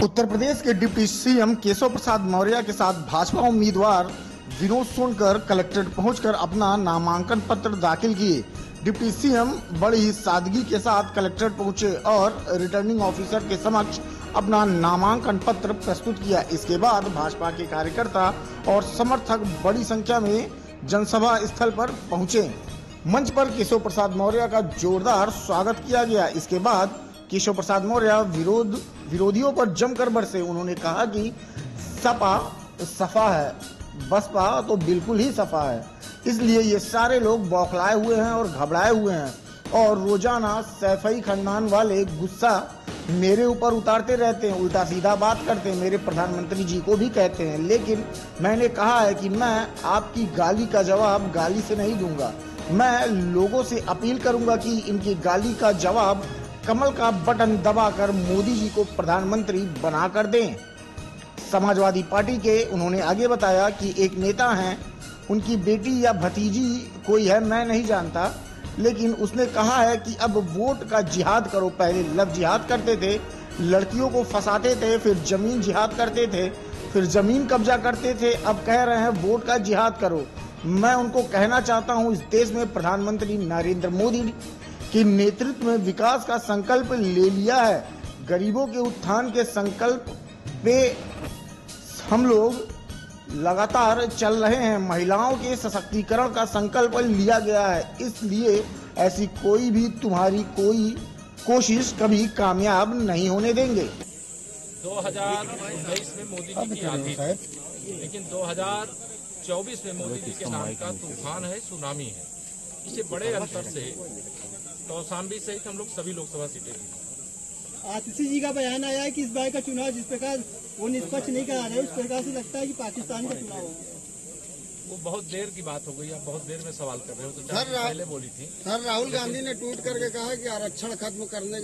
उत्तर प्रदेश के deputy CM Keshav Prasad Maurya के साथ भाजपा उम्मीदवार विनोद सोनकर कलेक्ट्रेट पहुंचकर अपना नामांकन पत्र दाखिल किए। डिप्टी सीएम बड़ी ही सादगी के साथ कलेक्ट्रेट पहुंचे और रिटर्निंग ऑफिसर के समक्ष अपना नामांकन पत्र प्रस्तुत किया। इसके बाद भाजपा के कार्यकर्ता और समर्थक बड़ी संख्या में जनसभा स्थल पर पहुंचे। मंच पर केशव प्रसाद मौर्य का जोरदार स्वागत किया गया। इसके बाद केशव प्रसाद मौर्य विरोधियों पर जमकर बरसे। उन्होंने कहा कि सपा सफा है, बसपा तो बिल्कुल ही सफा है, इसलिए ये सारे लोग बौखलाए हुए हैं और घबराए हुए हैं और रोजाना सैफई खानदान वाले गुस्सा मेरे ऊपर उतारते रहते हैं, उल्टा सीधा बात करते हैं, मेरे प्रधानमंत्री जी को भी कहते हैं। लेकिन मैंने कहा है कि मैं आपकी गाली का जवाब गाली से नहीं दूंगा। मैं लोगों से अपील करूंगा कि इनकी गाली का जवाब कमल का बटन दबाकर मोदी जी को प्रधानमंत्री बनाकर दें। समाजवादी पार्टी के उन्होंने आगे बताया कि एक नेता हैं, उनकी बेटी या भतीजी कोई है मैं नहीं जानता, लेकिन उसने कहा है कि अब वोट का जिहाद करो। पहले लव जिहाद करते थे, लड़कियों को फंसाते थे, फिर जमीन जिहाद करते थे, फिर जमीन कब्जा करते थे, अब कह रहे हैं वोट का जिहाद करो। मैं उनको कहना चाहता हूं, इस देश में प्रधानमंत्री नरेंद्र मोदी के नेतृत्व में विकास का संकल्प ले लिया है। गरीबों के उत्थान के संकल्प पे हम लोग लगातार चल रहे हैं। महिलाओं के सशक्तिकरण का संकल्प लिया गया है, इसलिए ऐसी कोई भी तुम्हारी कोई कोशिश कभी कामयाब नहीं होने देंगे। 2019 में मोदी जी की आंधी थी, लेकिन 2024 में मोदी जी के नाम का तूफान है, सुनामी है। इसे बड़े अंतर से कौशाम्बी सहित हम लोग सभी लोकसभा सीटें जीते। आतिशी जी का बयान आया है कि इस बार का चुनाव जिस प्रकार वो निष्पक्ष नहीं करा रहे, उस प्रकार से लगता है कि पाकिस्तान का चुनाव होगा। वो बहुत देर की बात हो गई, आप बहुत देर में सवाल कर रहे हो, तो पहले बोली थी। सर, राहुल गांधी ने ट्वीट करके कहा कि आरक्षण खत्म करने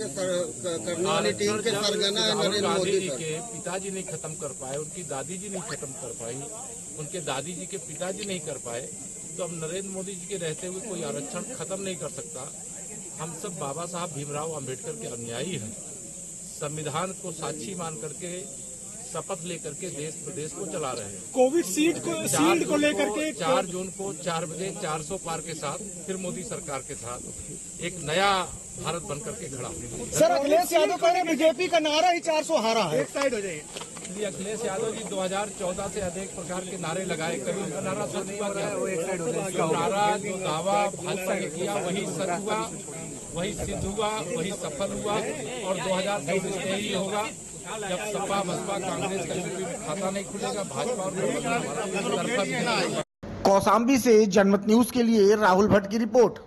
वाली टीम के सरगना है नरेंद्र मोदी जी के पिताजी नहीं खत्म कर पाए, उनकी दादी जी नहीं खत्म कर पाई, उनके दादी जी के पिताजी नहीं कर पाए, तो अब नरेंद्र मोदी जी के रहते हुए कोई आरक्षण खत्म नहीं कर सकता। हम सब बाबा साहब भीमराव अंबेडकर के अनुयायी हैं। संविधान को साक्षी मान करके शपथ लेकर के देश प्रदेश को चला रहे हैं। कोविड शील्ड को लेकर के 4 जून को 4 बजे 400 पार के साथ फिर मोदी सरकार के साथ एक नया भारत बनकर के खड़ा होगा। सर, अखिलेश यादव कह रहे बीजेपी का नारा ही 400 हारा है। एक साइड हो जाइए। इसलिए अखिलेश यादव जी 2014 से अनेक प्रकार के नारे लगाए, कभी उनका नारा सच हुआ क्या? नारा जो दावा भाजपा ने किया वही सच हुआ, वही सिद्ध हुआ, वही सफल हुआ। और 2024 में ही होगा जब सपा बसपा कांग्रेस का यूपी में खाता नहीं खुलेगा, भाजपा और कौशाम्बी से जनमत न्यूज के लिए राहुल भट्ट की रिपोर्ट।